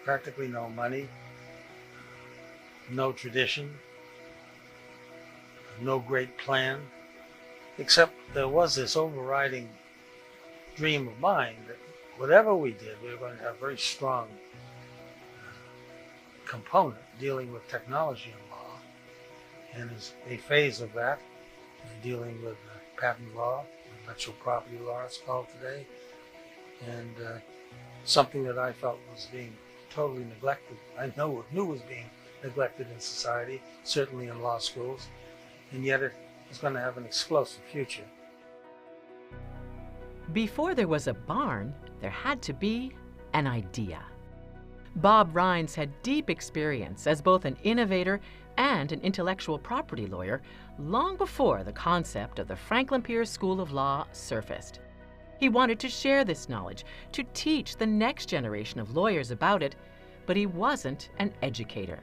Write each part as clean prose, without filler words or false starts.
practically no money, no tradition, no great plan, except there was this overriding dream of mine that whatever we did, we were going to have a very strong component dealing with technology and law. And as a phase of that, dealing with patent law, intellectual property law it's called today, and something that I felt was being totally neglected. I knew was being neglected in society, certainly in law schools, and yet it was going to have an explosive future. Before there was a barn, there had to be an idea. Bob Rines had deep experience as both an innovator and an intellectual property lawyer long before the concept of the Franklin Pierce School of Law surfaced. He wanted to share this knowledge, to teach the next generation of lawyers about it, but he wasn't an educator.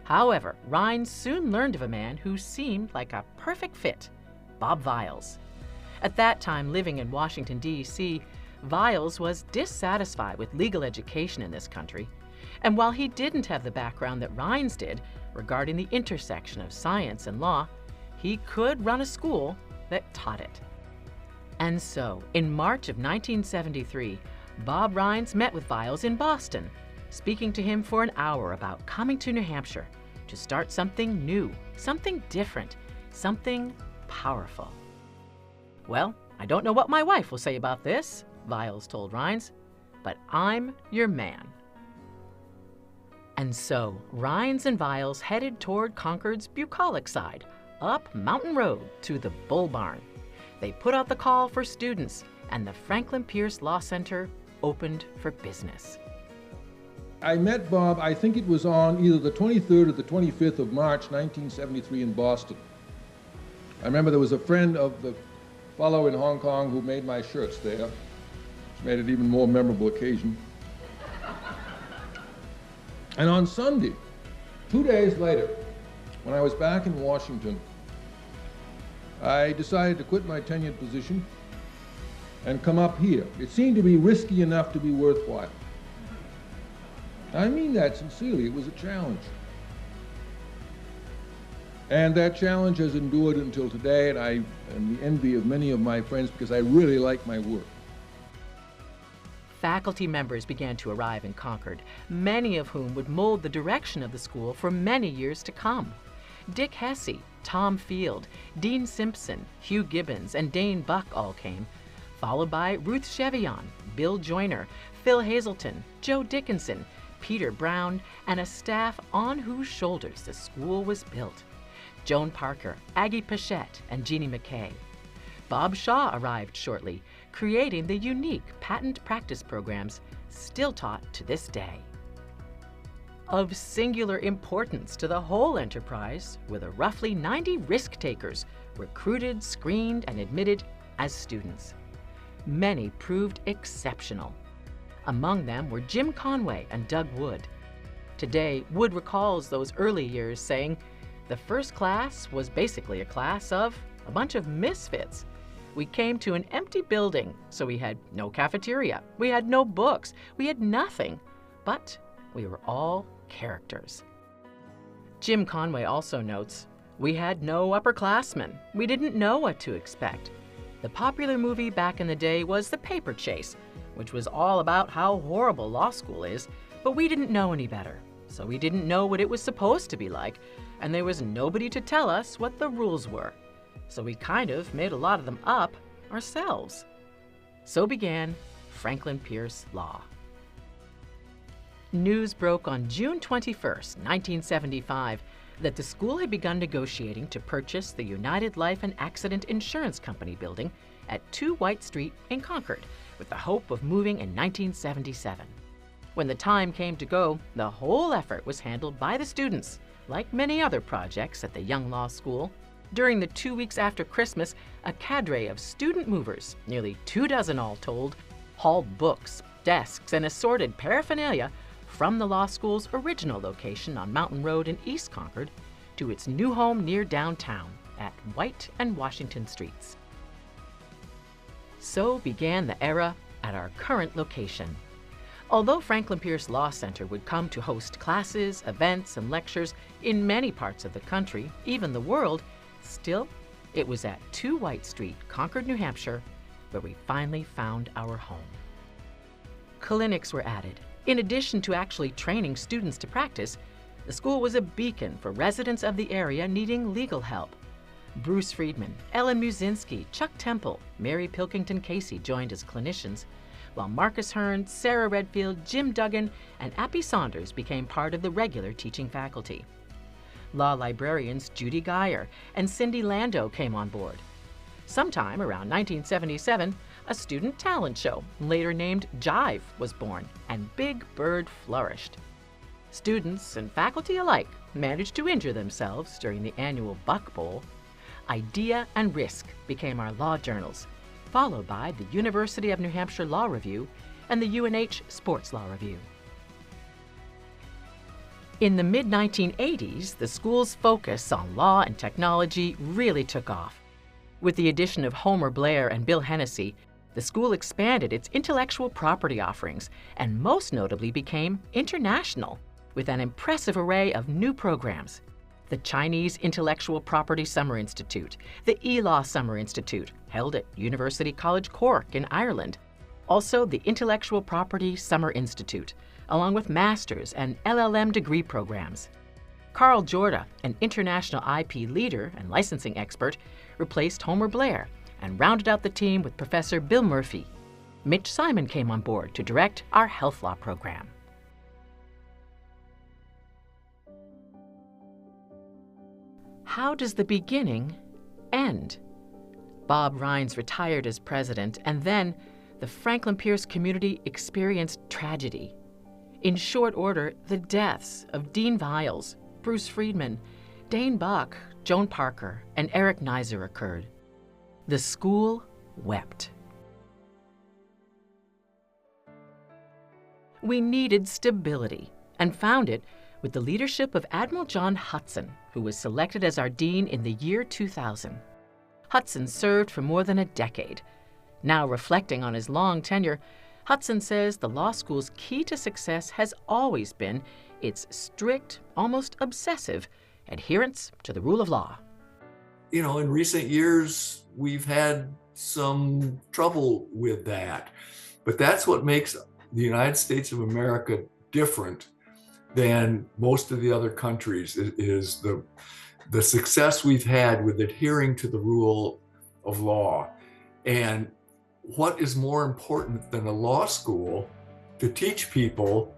However, Rines soon learned of a man who seemed like a perfect fit, Bob Viles. At that time, living in Washington, D.C., Viles was dissatisfied with legal education in this country, and while he didn't have the background that Rines did regarding the intersection of science and law, he could run a school that taught it. And so, in March of 1973, Bob Rines met with Viles in Boston, speaking to him for an hour about coming to New Hampshire to start something new, something different, something powerful. "Well, I don't know what my wife will say about this," Viles told Rines, "but I'm your man." And so, Rines and Viles headed toward Concord's bucolic side, up Mountain Road to the Bull Barn. They put out the call for students, and the Franklin Pierce Law Center opened for business. I met Bob, I think it was on either the 23rd or the 25th of March, 1973 in Boston. I remember there was a friend of the fellow in Hong Kong who made my shirts there, which made it even more memorable occasion. And on Sunday, 2 days later, when I was back in Washington, I decided to quit my tenured position and come up here. It seemed to be risky enough to be worthwhile. I mean that sincerely. It was a challenge. And that challenge has endured until today, and I am the envy of many of my friends because I really like my work. Faculty members began to arrive in Concord, many of whom would mold the direction of the school for many years to come. Dick Hesse, Tom Field, Dean Simpson, Hugh Gibbons, and Dane Buck all came, followed by Ruth Chevion, Bill Joyner, Phil Hazelton, Joe Dickinson, Peter Brown, and a staff on whose shoulders the school was built. Joan Parker, Aggie Pichette, and Jeannie McKay. Bob Shaw arrived shortly, creating the unique patent practice programs still taught to this day. Of singular importance to the whole enterprise were the roughly 90 risk-takers recruited, screened, and admitted as students. Many proved exceptional. Among them were Jim Conway and Doug Wood. Today, Wood recalls those early years saying, "The first class was basically a class of a bunch of misfits. We came to an empty building, so we had no cafeteria, we had no books, we had nothing, but we were all characters." Jim Conway also notes, "We had no upperclassmen. We didn't know what to expect. The popular movie back in the day was The Paper Chase, which was all about how horrible law school is, but we didn't know any better, so we didn't know what it was supposed to be like, and there was nobody to tell us what the rules were. So we kind of made a lot of them up ourselves." So began Franklin Pierce Law. News broke on June 21st, 1975, that the school had begun negotiating to purchase the United Life and Accident Insurance Company building at 2 White Street in Concord, with the hope of moving in 1977. When the time came to go, the whole effort was handled by the students, like many other projects at the young law school. During the 2 weeks after Christmas, a cadre of student movers, nearly 24 all told, hauled books, desks, and assorted paraphernalia from the law school's original location on Mountain Road in East Concord to its new home near downtown at White and Washington Streets. So began the era at our current location. Although Franklin Pierce Law Center would come to host classes, events, and lectures in many parts of the country, even the world, still, it was at 2 White Street, Concord, New Hampshire, where we finally found our home. Clinics were added. In addition to actually training students to practice, the school was a beacon for residents of the area needing legal help. Bruce Friedman, Ellen Musinski, Chuck Temple, Mary Pilkington Casey joined as clinicians, while Marcus Hearn, Sarah Redfield, Jim Duggan, and Appy Saunders became part of the regular teaching faculty. Law librarians Judy Geyer and Cindy Lando came on board. Sometime around 1977, a student talent show, later named Jive, was born, and Big Bird flourished. Students and faculty alike managed to injure themselves during the annual Buck Bowl. Idea and Risk became our law journals, followed by the University of New Hampshire Law Review and the UNH Sports Law Review. In the mid-1980s, the school's focus on law and technology really took off. With the addition of Homer Blair and Bill Hennessy, the school expanded its intellectual property offerings and most notably became international, with an impressive array of new programs. The Chinese Intellectual Property Summer Institute, the eLaw Summer Institute, held at University College Cork in Ireland, also the Intellectual Property Summer Institute, along with master's and LLM degree programs. Carl Jorda, an international IP leader and licensing expert, replaced Homer Blair and rounded out the team with Professor Bill Murphy. Mitch Simon came on board to direct our health law program. How does the beginning end? Bob Rhines retired as president, and then the Franklin Pierce community experienced tragedy. In short order, the deaths of Dean Viles, Bruce Friedman, Dane Buck, Joan Parker, and Eric Nizer occurred. The school wept. We needed stability and found it with the leadership of Admiral John Hudson, who was selected as our dean in the year 2000. Hudson served for more than a decade. Now reflecting on his long tenure, Hudson says the law school's key to success has always been its strict, almost obsessive, adherence to the rule of law. You know, in recent years, we've had some trouble with that. But that's what makes the United States of America different than most of the other countries, is the success we've had with adhering to the rule of law. And what is more important than a law school to teach people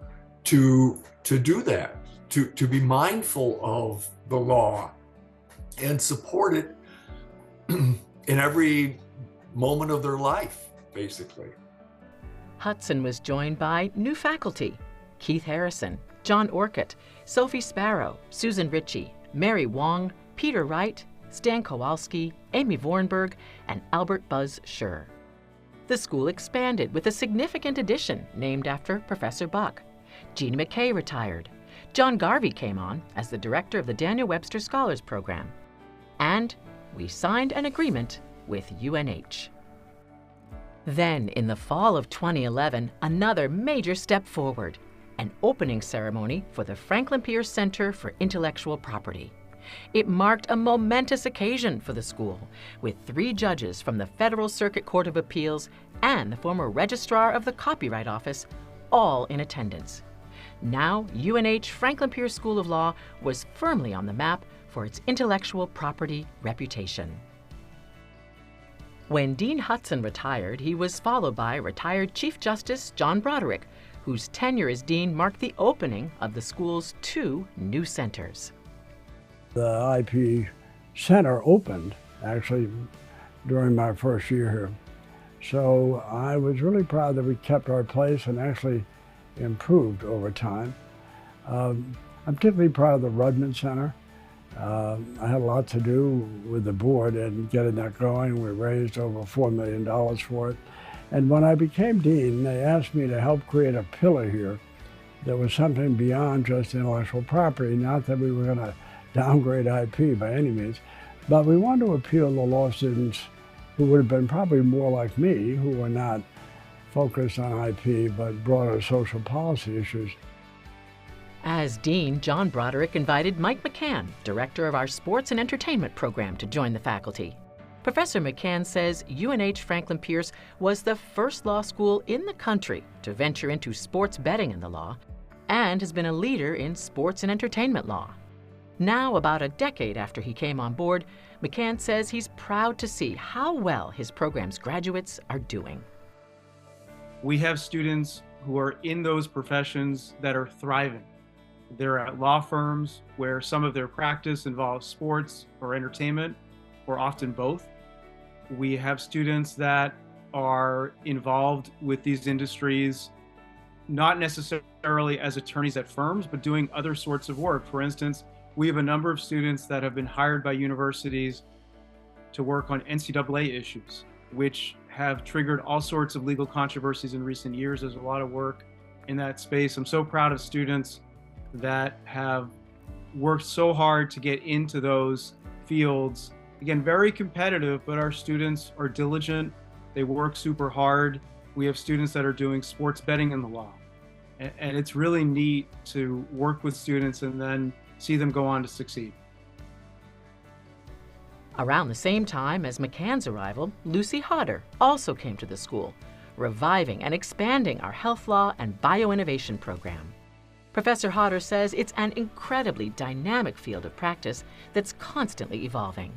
to do that, to be mindful of the law and support it in every moment of their life, basically. Hudson was joined by new faculty: Keith Harrison, John Orcutt, Sophie Sparrow, Susan Ritchie, Mary Wong, Peter Wright, Stan Kowalski, Amy Vornberg, and Albert Buzz Schur. The school expanded with a significant addition named after Professor Buck. Jeannie McKay retired. John Garvey came on as the director of the Daniel Webster Scholars Program. And we signed an agreement with UNH. Then, in the fall of 2011, another major step forward: an opening ceremony for the Franklin Pierce Center for Intellectual Property. It marked a momentous occasion for the school, with 3 judges from the Federal Circuit Court of Appeals and the former registrar of the Copyright Office, all in attendance. Now, UNH Franklin Pierce School of Law was firmly on the map for its intellectual property reputation. When Dean Hudson retired, he was followed by retired Chief Justice John Broderick, whose tenure as dean marked the opening of the school's 2 new centers. The IP Center opened actually during my first year here. So I was really proud that we kept our place and actually improved over time. I'm particularly proud of the Rudman Center. I had a lot to do with the board and getting that going. We raised over $4 million for it. And when I became dean, they asked me to help create a pillar here that was something beyond just intellectual property. Not that we were going to downgrade IP by any means, but we wanted to appeal to law students who would have been probably more like me, who were not focused on IP, but broader social policy issues. As dean, John Broderick invited Mike McCann, director of our sports and entertainment program, to join the faculty. Professor McCann says UNH Franklin Pierce was the first law school in the country to venture into sports betting in the law and has been a leader in sports and entertainment law. Now, about a decade after he came on board, McCann says he's proud to see how well his program's graduates are doing. We have students who are in those professions that are thriving. They're at law firms where some of their practice involves sports or entertainment, or often both. We have students that are involved with these industries, not necessarily as attorneys at firms, but doing other sorts of work. For instance, we have a number of students that have been hired by universities to work on NCAA issues, which have triggered all sorts of legal controversies in recent years. There's a lot of work in that space. I'm so proud of students that have worked so hard to get into those fields. Again, very competitive, but our students are diligent. They work super hard. We have students that are doing sports betting in the law. And it's really neat to work with students and then see them go on to succeed. Around the same time as McCann's arrival, Lucy Hodder also came to the school, reviving and expanding our health law and bioinnovation program. Professor Hodder says it's an incredibly dynamic field of practice that's constantly evolving.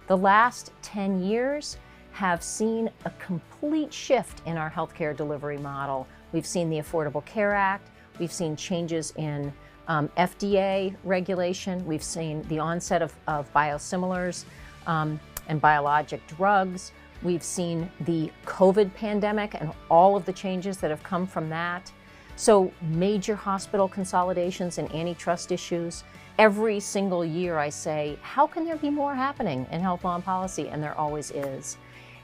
The last 10 years have seen a complete shift in our healthcare delivery model. We've seen the Affordable Care Act, we've seen changes in FDA regulation, we've seen the onset of biosimilars and biologic drugs, we've seen the COVID pandemic and all of the changes that have come from that. So major hospital consolidations and antitrust issues. Every single year I say, how can there be more happening in health law and policy? And there always is.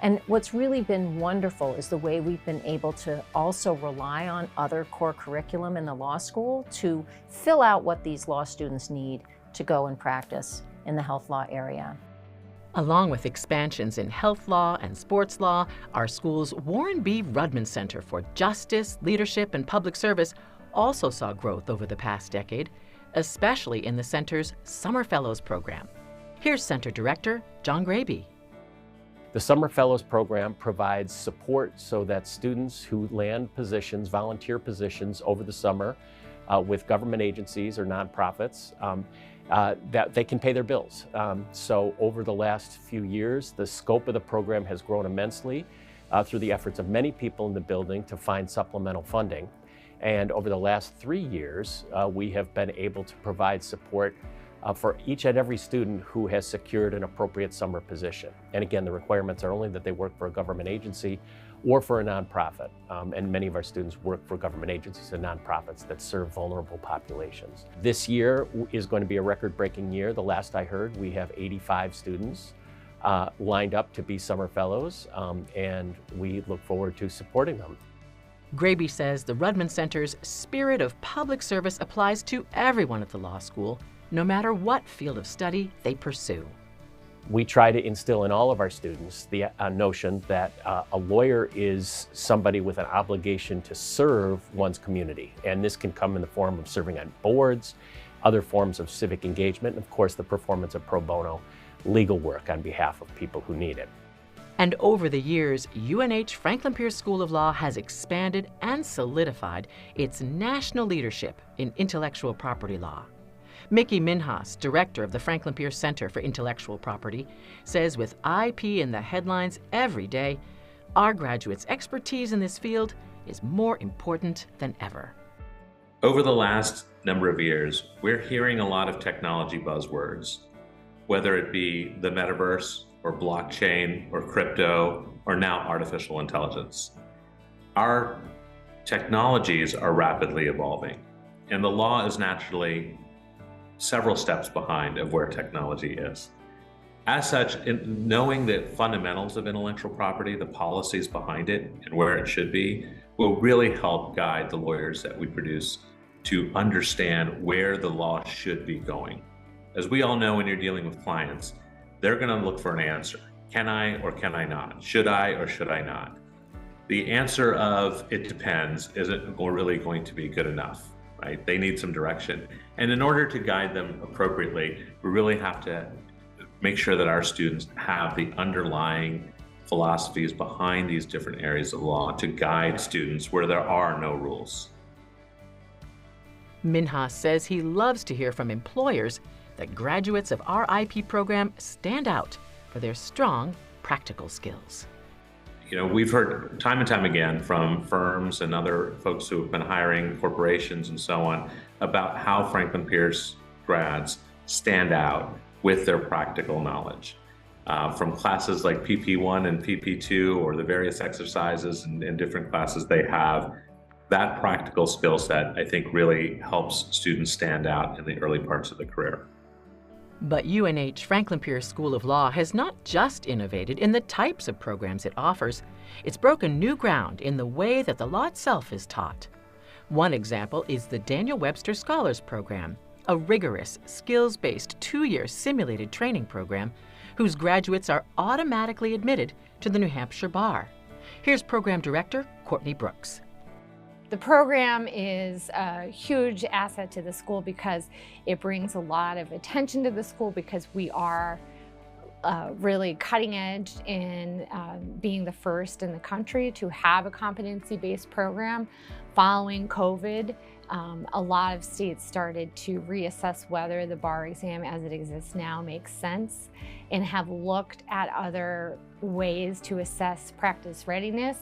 And what's really been wonderful is the way we've been able to also rely on other core curriculum in the law school to fill out what these law students need to go and practice in the health law area. Along with expansions in health law and sports law, our school's Warren B. Rudman Center for Justice, Leadership, and Public Service also saw growth over the past decade, especially in the center's Summer Fellows program. Here's Center Director John Graby. The Summer Fellows program provides support so that students who land positions, volunteer positions over the summer with government agencies or nonprofits, that they can pay their bills. So over the last few years, the scope of the program has grown immensely through the efforts of many people in the building to find supplemental funding. And over the last 3 years, we have been able to provide support for each and every student who has secured an appropriate summer position. And again, the requirements are only that they work for a government agency or for a nonprofit. And many of our students work for government agencies and nonprofits that serve vulnerable populations. This year is going to be a record-breaking year. The last I heard, we have 85 students lined up to be Summer Fellows, and we look forward to supporting them. Graby says the Rudman Center's spirit of public service applies to everyone at the law school, no matter what field of study they pursue. We try to instill in all of our students the notion that a lawyer is somebody with an obligation to serve one's community. And this can come in the form of serving on boards, other forms of civic engagement, and of course the performance of pro bono legal work on behalf of people who need it. And over the years, UNH Franklin Pierce School of Law has expanded and solidified its national leadership in intellectual property law. Mickey Minhas, director of the Franklin Pierce Center for Intellectual Property, says with IP in the headlines every day, our graduates' expertise in this field is more important than ever. Over the last number of years, we're hearing a lot of technology buzzwords, whether it be the metaverse or blockchain or crypto or now artificial intelligence. Our technologies are rapidly evolving, and the law is naturally several steps behind of where technology is. As such, in knowing the fundamentals of intellectual property, the policies behind it, and where it should be, will really help guide the lawyers that we produce to understand where the law should be going. As we all know, when you're dealing with clients, they're going to look for an answer. Can I or can I not? Should I or should I not? The answer of "it depends" isn't really going to be good enough, right? They need some direction. And in order to guide them appropriately, we really have to make sure that our students have the underlying philosophies behind these different areas of law to guide students where there are no rules. Minhas says he loves to hear from employers that graduates of our IP program stand out for their strong practical skills. You know, we've heard time and time again from firms and other folks who have been hiring corporations and so on about how Franklin Pierce grads stand out with their practical knowledge. From classes like PP1 and PP2 or the various exercises and different classes they have, that practical skill set, I think, really helps students stand out in the early parts of the career. But UNH Franklin Pierce School of Law has not just innovated in the types of programs it offers, it's broken new ground in the way that the law itself is taught. One example is the Daniel Webster Scholars Program, a rigorous, skills-based 2-year simulated training program whose graduates are automatically admitted to the New Hampshire Bar. Here's Program Director Courtney Brooks. The program is a huge asset to the school because it brings a lot of attention to the school because we are really cutting edge in being the first in the country to have a competency-based program. Following COVID, a lot of states started to reassess whether the bar exam as it exists now makes sense and have looked at other ways to assess practice readiness.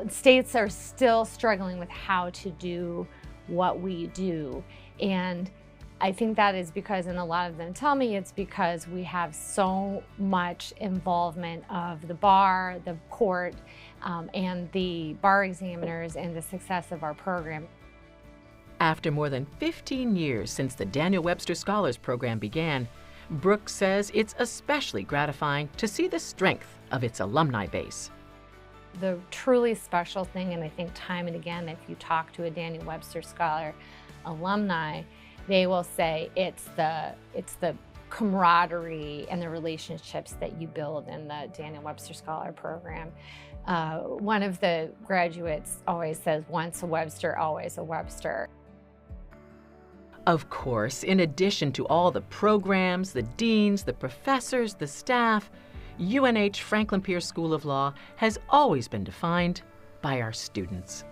States are still struggling with how to do what we do. And I think that is because, and a lot of them tell me, it's because we have so much involvement of the bar, the court, and the bar examiners in the success of our program. After more than 15 years since the Daniel Webster Scholars Program began, Brooks says it's especially gratifying to see the strength of its alumni base. The truly special thing, and I think time and again, if you talk to a Daniel Webster Scholar alumni, they will say it's the camaraderie and the relationships that you build in the Daniel Webster Scholar Program. One of the graduates always says, once a Webster, always a Webster. Of course, in addition to all the programs, the deans, the professors, the staff, UNH Franklin Pierce School of Law has always been defined by our students.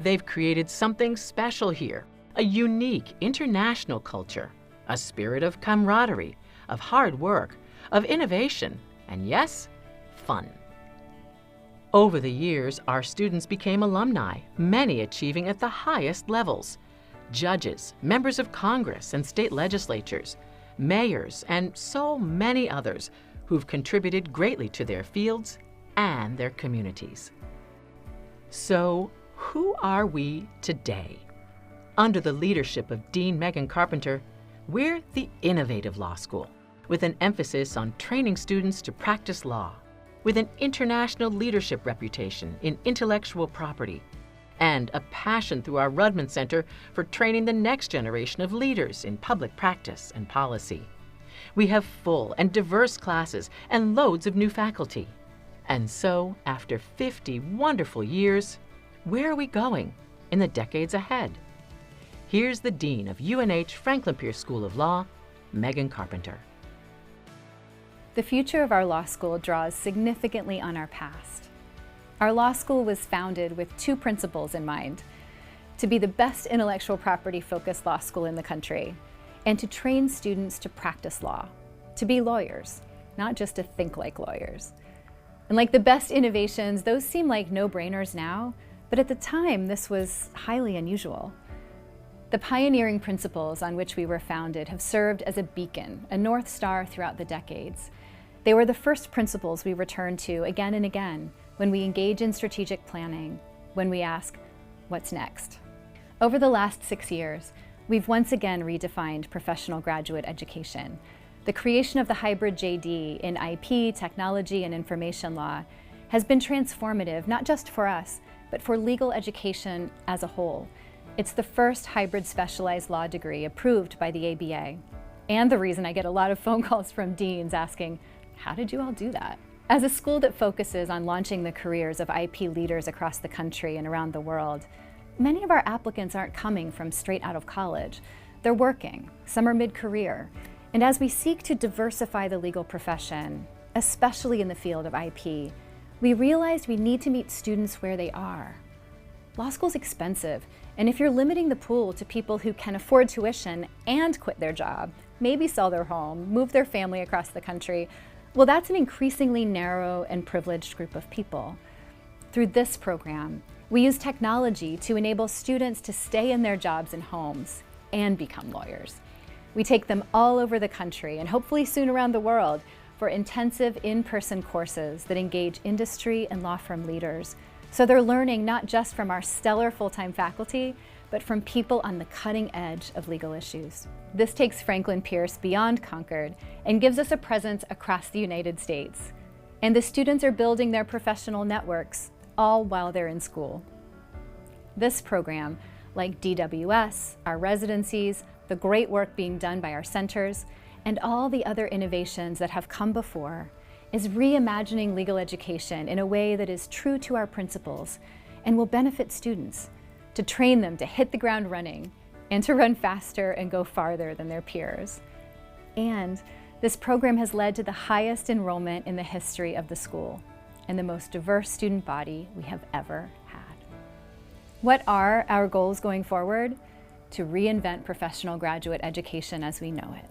They've created something special here, a unique international culture, a spirit of camaraderie, of hard work, of innovation, and yes, fun. Over the years, our students became alumni, many achieving at the highest levels. Judges, members of Congress and state legislatures, mayors, and so many others who've contributed greatly to their fields and their communities. So, who are we today? Under the leadership of Dean Megan Carpenter, we're the innovative law school, with an emphasis on training students to practice law, with an international leadership reputation in intellectual property, and a passion through our Rudman Center for training the next generation of leaders in public practice and policy. We have full and diverse classes and loads of new faculty. And so, after 50 wonderful years, where are we going in the decades ahead? Here's the Dean of UNH Franklin Pierce School of Law, Megan Carpenter. The future of our law school draws significantly on our past. Our law school was founded with 2 principles in mind: to be the best intellectual property-focused law school in the country, and to train students to practice law, to be lawyers, not just to think like lawyers. And like the best innovations, those seem like no-brainers now, but at the time, this was highly unusual. The pioneering principles on which we were founded have served as a beacon, a North Star throughout the decades. They were the first principles we return to again and again when we engage in strategic planning, when we ask, what's next? Over the last 6 years, we've once again redefined professional graduate education. The creation of the hybrid JD in IP, technology, and information law has been transformative, not just for us, but for legal education as a whole. It's the first hybrid specialized law degree approved by the ABA. And the reason I get a lot of phone calls from deans asking, how did you all do that? As a school that focuses on launching the careers of IP leaders across the country and around the world, many of our applicants aren't coming from straight out of college. They're working, some are mid-career. And as we seek to diversify the legal profession, especially in the field of IP, we realized we need to meet students where they are. Law school's expensive, and if you're limiting the pool to people who can afford tuition and quit their job, maybe sell their home, move their family across the country, well, that's an increasingly narrow and privileged group of people. Through this program, we use technology to enable students to stay in their jobs and homes and become lawyers. We take them all over the country and hopefully soon around the world for intensive in-person courses that engage industry and law firm leaders. So they're learning not just from our stellar full-time faculty, but from people on the cutting edge of legal issues. This takes Franklin Pierce beyond Concord and gives us a presence across the United States. And the students are building their professional networks, all while they're in school. This program, like DWS, our residencies, the great work being done by our centers, and all the other innovations that have come before, is reimagining legal education in a way that is true to our principles and will benefit students, to train them to hit the ground running and to run faster and go farther than their peers. And this program has led to the highest enrollment in the history of the school and the most diverse student body we have ever had. What are our goals going forward? To reinvent professional graduate education as we know it.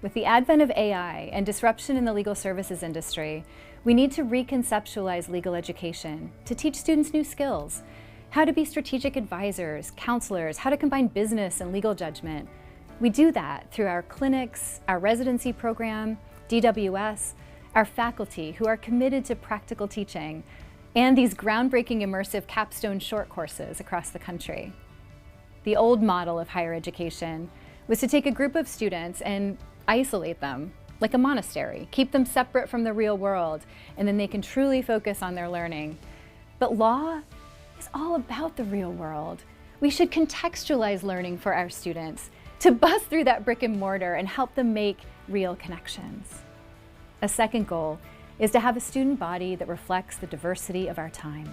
With the advent of AI and disruption in the legal services industry, we need to reconceptualize legal education to teach students new skills, how to be strategic advisors, counselors, how to combine business and legal judgment. We do that through our clinics, our residency program, DWS, our faculty who are committed to practical teaching, and these groundbreaking immersive capstone short courses across the country. The old model of higher education was to take a group of students and isolate them like a monastery, keep them separate from the real world, and then they can truly focus on their learning. But law is all about the real world. We should contextualize learning for our students to bust through that brick and mortar and help them make real connections. A second goal is to have a student body that reflects the diversity of our time.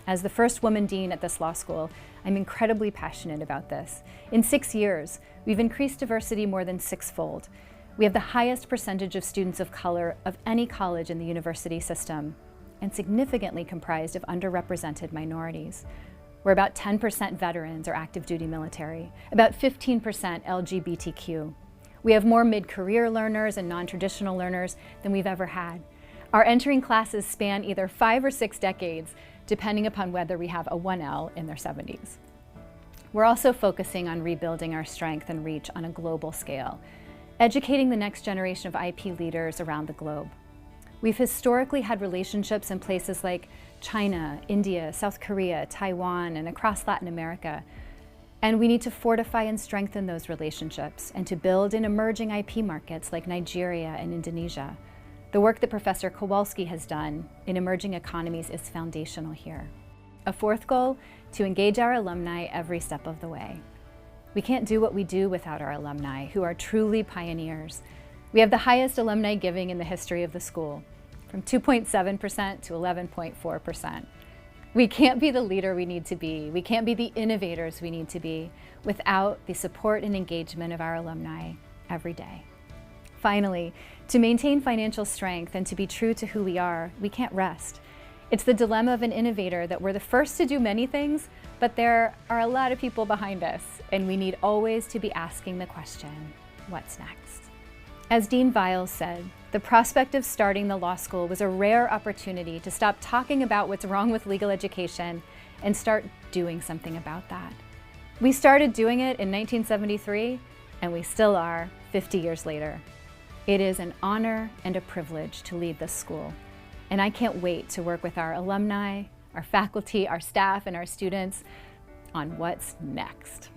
As the first woman dean at this law school, I'm incredibly passionate about this. In 6 years, we've increased diversity more than 6-fold. We have the highest percentage of students of color of any college in the university system, and significantly comprised of underrepresented minorities. We're about 10% veterans or active duty military, about 15% LGBTQ. We have more mid-career learners and non-traditional learners than we've ever had. Our entering classes span either 5 or 6 decades, depending upon whether we have a 1L in their 70s. We're also focusing on rebuilding our strength and reach on a global scale, educating the next generation of IP leaders around the globe. We've historically had relationships in places like China, India, South Korea, Taiwan, and across Latin America. And we need to fortify and strengthen those relationships and to build in emerging IP markets like Nigeria and Indonesia. The work that Professor Kowalski has done in emerging economies is foundational here. A fourth goal, to engage our alumni every step of the way. We can't do what we do without our alumni, who are truly pioneers. We have the highest alumni giving in the history of the school, from 2.7% to 11.4%. We can't be the leader we need to be. We can't be the innovators we need to be without the support and engagement of our alumni every day. Finally, to maintain financial strength and to be true to who we are, we can't rest. It's the dilemma of an innovator that we're the first to do many things, but there are a lot of people behind us, and we need always to be asking the question, what's next? As Dean Viles said, the prospect of starting the law school was a rare opportunity to stop talking about what's wrong with legal education and start doing something about that. We started doing it in 1973, and we still are 50 years later. It is an honor and a privilege to lead this school, and I can't wait to work with our alumni, our faculty, our staff, and our students on what's next.